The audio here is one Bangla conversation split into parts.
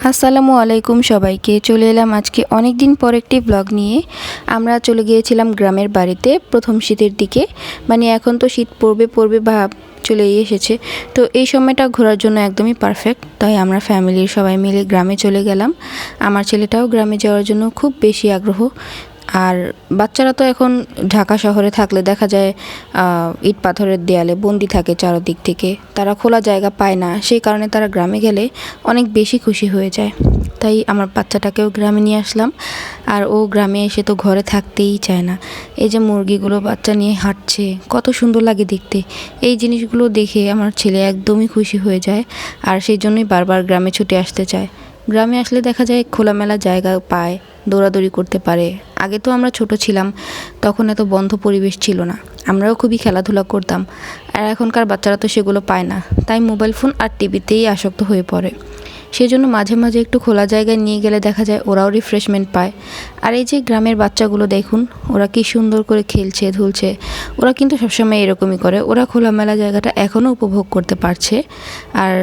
আসসালামু আলাইকুম সবাইকে। চলে এলাম আজকে অনেক দিন পর একটি ব্লগ নিয়ে। আমরা চলে গিয়েছিলাম গ্রামের বাড়িতে প্রথম শীতের দিকে। মানে এখন তো শীত পড়বে ভাব চলেই এসেছে। তো এই সময়টা ঘোরার জন্য একদমই পারফেক্ট। তাই আমরা ফ্যামিলির সবাই মিলে গ্রামে চলে গেলাম। আমার ছেলেটাও গ্রামে যাওয়ার জন্য খুব বেশি আগ্রহ। আর বাচ্চারা তো এখন ঢাকা শহরে থাকলে দেখা যায় ইট পাথরের দেয়ালে বন্দি থাকে চারদিক থেকে, তারা খোলা জায়গা পায় না। সেই কারণে তারা গ্রামে গেলে অনেক বেশি খুশি হয়ে যায়। তাই আমার বাচ্চাটাকেও গ্রামে নিয়ে আসলাম। আর ও গ্রামে এসে তো ঘরে থাকতেই চায় না। এই যে মুরগিগুলো বাচ্চা নিয়ে হাঁটছে, কত সুন্দর লাগে দেখতে। এই জিনিসগুলো দেখে আমার ছেলে একদমই খুশি হয়ে যায়। আর সেই জন্যই বারবার গ্রামে ছুটে আসতে চায়। গ্রামে আসলে দেখা যায় খোলামেলা জায়গা পায়, দৌড়াদৌড়ি করতে পারে। আগে তো আমরা ছোট ছিলাম, তখন এত বন্ধ পরিবেশ ছিল না, আমরাও খুবই খেলাধুলা করতাম। আর এখনকার বাচ্চারা তো সেগুলো পায় না, তাই মোবাইল ফোন আর টিভিতেই আসক্ত হয়ে পড়ে। সেই জন্য মাঝে মাঝে একটু খোলা জায়গায় নিয়ে গেলে দেখা যায় ওরাও রিফ্রেশমেন্ট পায়। আর এই যে গ্রামের বাচ্চাগুলো দেখুন, ওরা কি সুন্দর করে খেলছে ধুলছে। ওরা কিন্তু সবসময় এরকমই করে, ওরা খোলামেলা জায়গাটা এখনও উপভোগ করতে পারছে। আর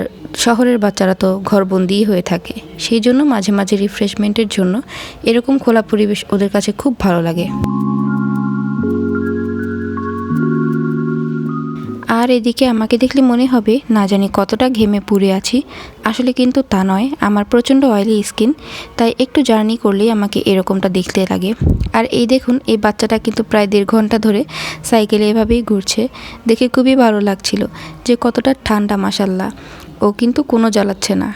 শহরের বাচ্চারা তো ঘরবন্দিই হয়ে থাকে। সেই জন্য মাঝে মাঝে রিফ্রেশমেন্টের জন্য এরকম খোলা পরিবেশ ওদের কাছে খুব ভালো লাগে। আর এদিকে আমাকে দেখলে মনে হবে না জানি কতটা ঘেমে পুড়ে আছি। আসলে কিন্তু তা নয়, আমার প্রচণ্ড অয়েলি স্কিন, তাই একটু জার্নি করলেই আমাকে এরকমটা দেখতে লাগে। আর এই দেখুন, এই বাচ্চাটা কিন্তু প্রায় 1.5 ঘন্টা ধরে সাইকেলে এভাবেই ঘুরছে। দেখে খুবই ভালো লাগছিল যে কতটা ঠান্ডা, মাশাল্লাহ। ও কিন্তু কোনো জ্বালাচ্ছে না।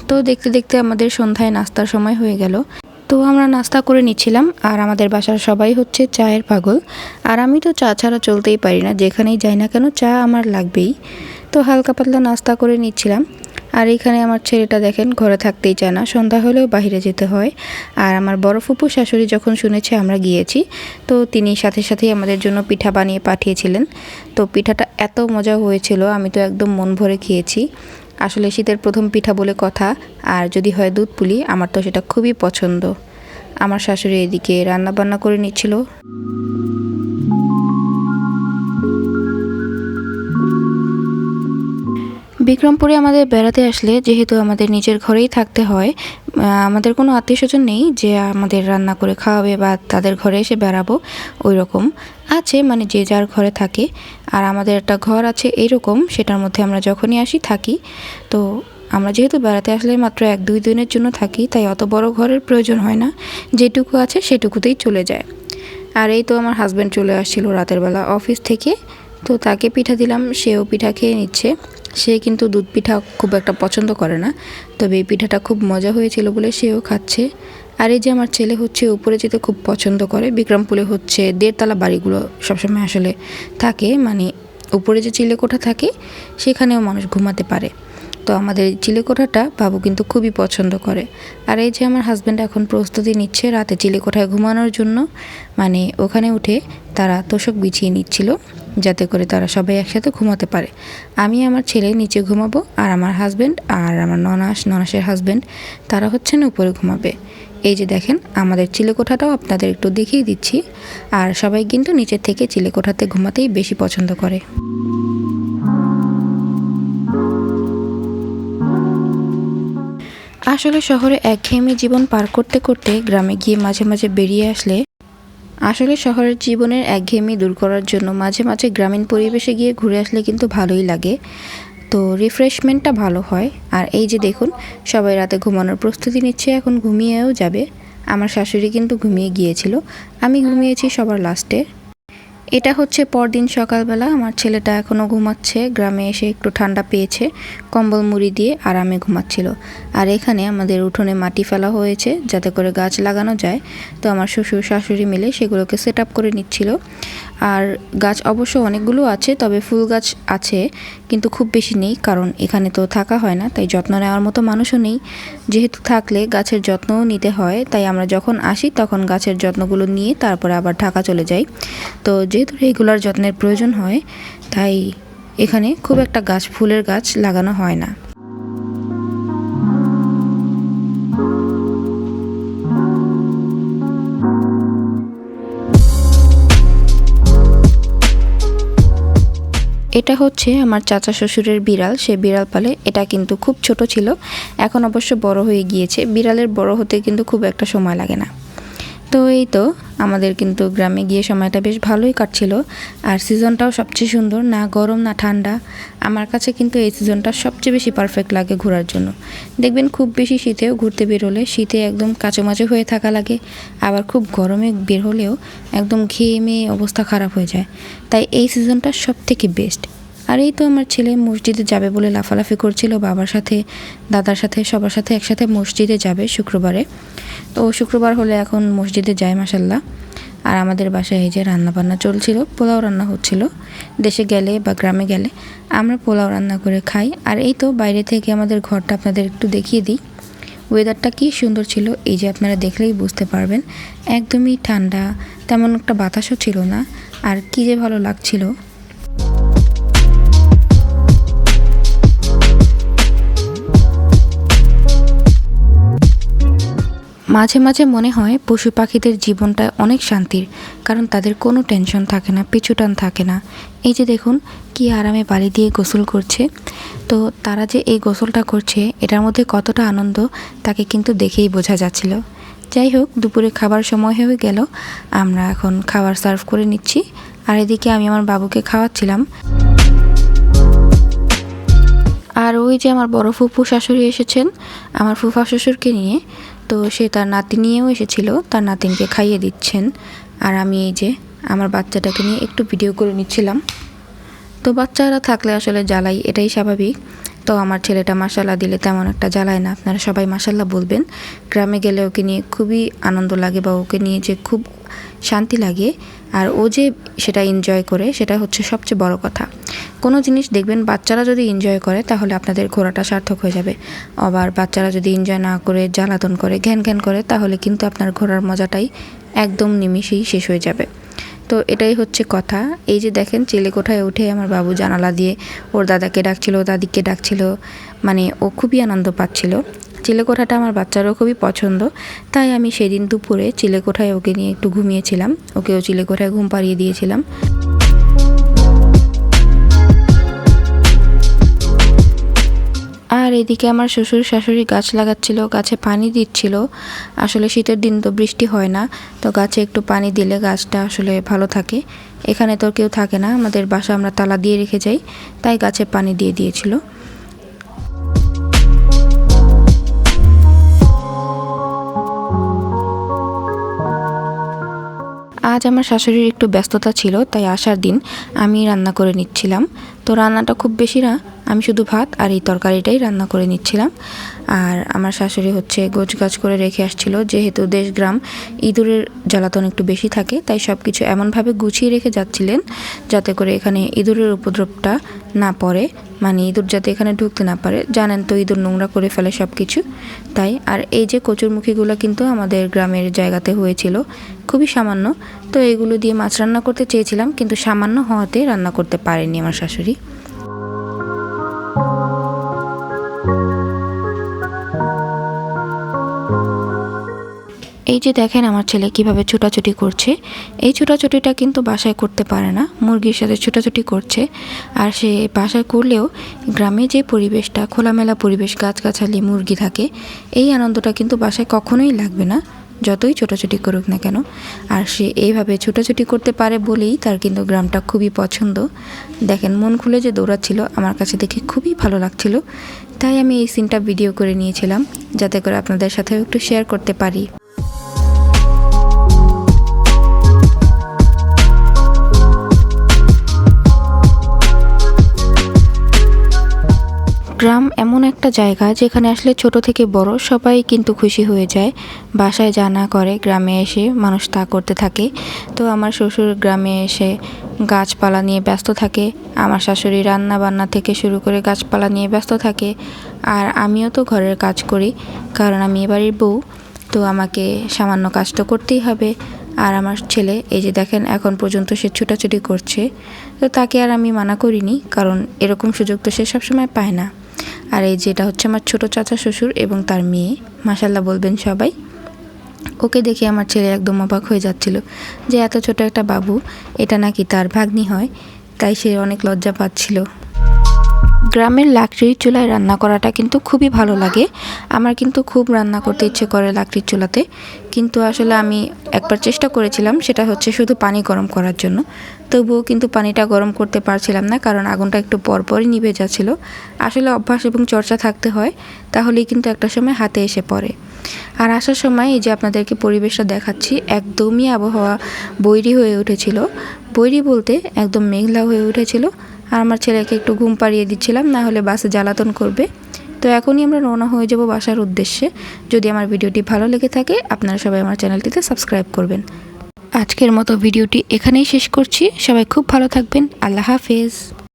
তো দেখতে দেখতে আমাদের সন্ধ্যায় নাস্তার সময় হয়ে গেল। তো আমরা নাস্তা করে নিচ্ছিলাম। আর আমাদের বাসার সবাই হচ্ছে চায়ের পাগল। আর আমি তো চা ছাড়া চলতেই পারি না, যেখানেই যাই না কেন চা আমার লাগবেই। তো হালকা পাতলা নাস্তা করে নিচ্ছিলাম। আর এইখানে আমার ছেলেটা দেখেন ঘরে থাকতেই চায় না, সন্ধ্যা হলেও বাইরে যেতে হয়। আর আমার বড় ফুপু শাশুড়ি যখন শুনেছে আমরা গিয়েছি, তো তিনি সাথে সাথেই আমাদের জন্য পিঠা বানিয়ে পাঠিয়েছিলেন। তো পিঠাটা এত মজা হয়েছিল, আমি তো একদম মন ভরে খেয়েছি। আসলে শীতের প্রথম পিঠা বলে কথা, আর যদি হয় দুধ পুলি, আমার তো সেটা খুবই পছন্দ। আমার শাশুড়ি এদিকে রান্না বান্না করে নিচ্ছিল। বিক্রমপুরে আমাদের বেড়াতে আসলে যেহেতু আমাদের নিজের ঘরেই থাকতে হয়, আমাদের কোনো আত্মীয়স্বজন নেই যে আমাদের রান্না করে খাওয়াবে বা তাদের ঘরে এসে বেড়াবো। ওই রকম আছে, মানে যে যার ঘরে থাকে। আর আমাদের একটা ঘর আছে এইরকম, সেটার মধ্যে আমরা যখনই আসি থাকি। তো আমরা যেহেতু বেড়াতে আসলে মাত্র 1-2 দিনের জন্য থাকি, তাই অত বড় ঘরের প্রয়োজন হয় না, যেটুকু আছে সেটুকুতেই চলে যায়। আর এই তো আমার হাজব্যান্ড চলে আসছিল রাতের বেলা অফিস থেকে। তো তাকে পিঠা দিলাম, সেও পিঠা খেয়ে নিচ্ছে। সে কিন্তু দুধ পিঠা খুব একটা পছন্দ করে না, তবে এই পিঠাটা খুব মজা হয়েছিল বলে সেও খাচ্ছে। আর এই যে আমার ছেলে হচ্ছে উপরে যেতে খুব পছন্দ করে। বিক্রমপুরে হচ্ছে 1.5 তলা বাড়িগুলো সবসময় আসলে থাকে, মানে উপরে যে চিলেকোঠা থাকে সেখানেও মানুষ ঘুমাতে পারে। তো আমাদের চিলেকোঠাটা বাবু কিন্তু খুবই পছন্দ করে। আর এই যে আমার হাজব্যান্ড এখন প্রস্তুতি নিচ্ছে রাতে চিলেকোঠায় ঘুমানোর জন্য। মানে ওখানে উঠে তারা তোশক বিছিয়ে নিচ্ছিল, যাতে করে তারা সবাই একসাথে ঘুমাতে পারে। আমি আমার ছেলে নিচে ঘুমাবো, আর আমার হাজব্যান্ড আর আমার ননাসের হাজব্যান্ড তারা হচ্ছেন উপরে ঘুমাবে। এই যে দেখেন আমাদের চিলেকোঠাটাও আপনাদের একটু দেখিয়ে দিচ্ছি। আর সবাই কিন্তু নিচের থেকে চিলেকোঠাতে ঘুমাতেই বেশি পছন্দ করে। আসলে শহরে একঘেয়েমি জীবন পার করতে করতে গ্রামে গিয়ে মাঝে মাঝে বেরিয়ে আসলে, আসলে শহরের জীবনের একঘেয়েমি দূর করার জন্য মাঝে মাঝে গ্রামীণ পরিবেশে গিয়ে ঘুরে আসলে কিন্তু ভালোই লাগে। তো রিফ্রেশমেন্টটা ভালো হয়। আর এই যে দেখুন, সবাই রাতে ঘুমানোর প্রস্তুতি নিচ্ছে, এখন ঘুমিয়েও যাবে। আমার শাশুড়ি কিন্তু ঘুমিয়ে গিয়েছিল, আমি ঘুমিয়েছি সবার লাস্টে। এটা হচ্ছে পরদিন সকালবেলা। আমার ছেলেটা এখনও ঘুমাচ্ছে, গ্রামে এসে একটু ঠান্ডা পেয়েছে, কম্বল মুড়ি দিয়ে আরামে ঘুমাচ্ছিল। আর এখানে আমাদের উঠোনে মাটি ফেলা হয়েছে যাতে করে গাছ লাগানো যায়। তো আমার শ্বশুর শাশুড়ি মিলে সেগুলোকে সেট আপ করে নিচ্ছিল। আর গাছ অবশ্য অনেকগুলো আছে, তবে ফুল গাছ আছে কিন্তু খুব বেশি নেই, কারণ এখানে তো থাকা হয় না, তাই যত্ন নেওয়ার মতো মানুষও নেই। যেহেতু থাকলে গাছের যত্নও নিতে হয়, তাই আমরা যখন আসি তখন গাছের যত্নগুলো নিয়ে তারপরে আবার ঢাকা চলে যাই। তো যেহেতু রেগুলার যত্নের প্রয়োজন হয়, তাই এখানে খুব একটা ফুলের গাছ লাগানো হয় না। এটা হচ্ছে আমার চাচা শ্বশুরের বিড়াল, সে বিড়াল পালে। এটা কিন্তু খুব ছোট ছিল, এখন অবশ্য বড় হয়ে গিয়েছে। বিড়ালের বড় হতে কিন্তু খুব একটা সময় লাগে না। তো এই তো আমাদের কিন্তু গ্রামে গিয়ে সময়টা বেশ ভালোই কাটছিল। আর সিজনটাও সবচেয়ে সুন্দর, না গরম না ঠান্ডা। আমার কাছে কিন্তু এই সিজনটা সবচেয়ে বেশি পারফেক্ট লাগে ঘোরার জন্য। দেখবেন খুব বেশি শীতেও ঘুরতে বের হলে শীতে একদম কাঁচোমাচো হয়ে থাকা লাগে, আবার খুব গরমে বের হলেও একদম ঘেমে অবস্থা খারাপ হয়ে যায়। তাই এই সিজনটা সবথেকে বেস্ট। আর এই তো আমার ছেলে মসজিদে যাবে বলে লাফালাফি করছিল, বাবার সাথে দাদার সাথে সবার সাথে একসাথে মসজিদে যাবে শুক্রবারে। তো শুক্রবার হলে এখন মসজিদে যায় মাসাল্লাহ। আর আমাদের বাসায় এই যে রান্নাবান্না চলছিল, পোলাও রান্না হচ্ছিল। দেশে গেলে বা গ্রামে গেলে আমরা পোলাও রান্না করে খাই। আর এই তো বাইরে থেকে আমাদের ঘরটা আপনাদের একটু দেখিয়ে দিই। ওয়েদারটা কি সুন্দর ছিল, এই যে আপনারা দেখলেই বুঝতে পারবেন। একদমই ঠান্ডা, তেমন একটা বাতাসও ছিল না, আর কি যে ভালো লাগছিল। মাঝে মাঝে মনে হয় পশু পাখিদের জীবনটা অনেক শান্তির, কারণ তাদের কোনো টেনশন থাকে না, পিছুটান থাকে না। এই যে দেখুন কি আরামে বালি দিয়ে গোসল করছে। তো তারা যে এই গোসলটা করছে এটার মধ্যে কতটা আনন্দ তাকে কিন্তু দেখেই বোঝা যাচ্ছিল। যাই হোক, দুপুরে খাবার সময় হয়ে গেল, আমরা এখন খাবার সার্ভ করে নিচ্ছি। আর এদিকে আমি আমার বাবুকে খাওয়াচ্ছিলাম। আর ওই যে আমার বড় ফুফু শাশুড়ি এসেছেন আমার ফুফা শ্বশুরকে নিয়ে, তো সে তার নাতি নিয়েও এসেছিল, তার নাতিনকে খাইয়ে দিচ্ছেন। আর আমি এই যে আমার বাচ্চাটাকে নিয়ে একটু ভিডিও করে নিচ্ছিলাম। তো বাচ্চারা থাকলে আসলে জ্বালাই, এটাই স্বাভাবিক। তো আমার ছেলেটা মাশাল্লাহ দিলে তেমন একটা জ্বালায় না, আপনারা সবাই মাশাল্লাহ বলবেন। গ্রামে গেলে ওকে নিয়ে খুবই আনন্দ লাগে, বা ওকে নিয়ে যে খুব শান্তি লাগে, আর ও যে সেটা এনজয় করে সেটা হচ্ছে সবচেয়ে বড় কথা। কোনো জিনিস দেখবেন বাচ্চারা যদি এনজয় করে তাহলে আপনাদের ঘোরাটা সার্থক হয়ে যাবে। আবার বাচ্চারা যদি এনজয় না করে জ্বালাতন করে ঘ্যান ঘ্যান করে তাহলে কিন্তু আপনার ঘোরার মজাটাই একদম নিমিষেই শেষ হয়ে যাবে। তো এটাই হচ্ছে কথা। এই যে দেখেন চিলেকোঠায় উঠে আমার বাবু জানালা দিয়ে ওর দাদাকে ডাকছিল, দাদিকে ডাকছিল, মানে ও খুবই আনন্দ পাচ্ছিল। চিলেকোঠাটা আমার বাচ্চারও খুবই পছন্দ, তাই আমি সেদিন দুপুরে চিলেকোঠায় ওকে নিয়ে একটু ঘুমিয়েছিলাম, ওকেও চিলেকোঠায় ঘুম পাড়িয়ে দিয়েছিলাম। আর এদিকে আমার শ্বশুর শাশুড়ি গাছ লাগাচ্ছিল, গাছে পানি দিচ্ছিল। আসলে শীতের দিন তো বৃষ্টি হয় না, তো গাছে একটু পানি দিলে গাছটা আসলে ভালো থাকে। এখানে তো কেউ থাকে না, আমাদের বাসা আমরা তালা দিয়ে রেখে যাই, তাই গাছে পানি দিয়ে দিয়েছিল। আজ আমার শাশুড়ির একটু ব্যস্ততা ছিল, তাই আসার দিন আমি রান্না করে নিচ্ছিলাম। তো রান্নাটা খুব বেশি না, আমি শুধু ভাত আর এই তরকারিটাই রান্না করে নিচ্ছিলাম। আর আমার শাশুড়ি হচ্ছে গোছগাছ করে রেখে আসছিল, যেহেতু দেশ গ্রাম ইঁদুরের জ্বালাতন একটু বেশি থাকে, তাই সব কিছু এমনভাবে গুছিয়ে রেখে যাচ্ছিলেন যাতে করে এখানে ইঁদুরের উপদ্রবটা না পড়ে, মানে ইঁদুর যাতে এখানে ঢুকতে না পারে। জানেন তো ইঁদুর নোংরা করে ফেলে সব কিছু, তাই। আর এই যে কচুরমুখীগুলো কিন্তু আমাদের গ্রামের জায়গাতে হয়েছিল, খুবই সামান্য। তো এগুলো দিয়ে মাছ রান্না করতে চেয়েছিলাম, কিন্তু সামান্য হওয়াতে রান্না করতে পারেনি আমার শাশুড়ি। এই যে দেখেন আমার ছেলে কিভাবে ছোটাছুটি করছে। এই ছোটাছুটিটা কিন্তু বাসায় করতে পারে না, মুরগির সাথে ছোটাছুটি করছে। আর সে বাসায় করলেও গ্রামে যে পরিবেশটা, খোলামেলা পরিবেশ, গাছগাছালি, মুরগি থাকে, এই আনন্দটা কিন্তু বাসায় কখনোই লাগবে না, যতই ছোটাছুটি করুক না কেন। আর সে এইভাবে ছোটাছুটি করতে পারে বলেই তার কিন্তু গ্রামটা খুবই পছন্দ। দেখেন মন খুলে যে দৌড়াচ্ছিল, আমার কাছে দেখে খুবই ভালো লাগছিল, তাই আমি এই সিনটা ভিডিও করে নিয়েছিলাম, যাতে করে আপনাদের সাথেও একটু শেয়ার করতে পারি। গ্রাম এমন একটা জায়গা যেখানে আসলে ছোট থেকে বড় সবাই কিন্তু খুশি হয়ে যায়। বাসায় যা না করে গ্রামে এসে মানুষ তা করতে থাকে। তো আমার শ্বশুর গ্রামে এসে গাছপালা নিয়ে ব্যস্ত থাকে, আমার শাশুড়ি রান্না বান্না থেকে শুরু করে গাছপালা নিয়ে ব্যস্ত থাকে। আর আমিও তো ঘরের কাজ করি, কারণ আমি এ বাড়ির বউ, তো আমাকে সামান্য কাজ তো করতেই হবে। আর আমার ছেলে এই যে দেখেন এখন পর্যন্ত সে ছোটাছুটি করছে, তো তাকে আর আমি মানা করিনি, কারণ এরকম সুযোগ তো সে সবসময় পায় না। আর এই যেটা হচ্ছে আমার ছোট চাচা শ্বশুর এবং তার মেয়ে, মাশাল্লাহ বলবেন সবাই। ওকে দেখে আমার ছেলে একদম অবাক হয়ে যাচ্ছিল যে এত ছোট একটা বাবু, এটা নাকি তার ভাগ্নি হয়। তাই সে অনেক লজ্জা পাচ্ছিল। গ্রামের লাকড়ির চুলায় রান্না করাটা কিন্তু খুবই ভালো লাগে। আমার কিন্তু খুব রান্না করতে ইচ্ছে করে লাকড়ির চুলাতে, কিন্তু আসলে আমি একবার চেষ্টা করেছিলাম, সেটা হচ্ছে শুধু পানি গরম করার জন্য। তবুও কিন্তু পানিটা গরম করতে পারছিলাম না, কারণ আগুনটা একটু পরপরই নিভে যাচ্ছিল। আসলে অভ্যাস এবং চর্চা থাকতে হয়, তাহলেই কিন্তু একটা সময় হাতে এসে পড়ে। আর আসার সময় এই যে আপনাদেরকে পরিবেশটা দেখাচ্ছি, একদমই আবহাওয়া বৈরী হয়ে উঠেছিল। বৈরী বলতে একদম মেঘলা হয়ে উঠেছিল। আর আমার ছেলেকে একটু ঘুম পাড়িয়ে দিচ্ছিলাম, না হলে বাসে জ্বালাতন করবে। তো এখনই আমরা রওনা হয়ে যাব বাসার উদ্দেশ্যে। যদি আমার ভিডিওটি ভালো লেগে থাকে, আপনারা সবাই আমার চ্যানেলটিতে সাবস্ক্রাইব করবেন। আজকের মতো ভিডিওটি এখানেই শেষ করছি। সবাই খুব ভালো থাকবেন। আল্লাহ হাফেজ।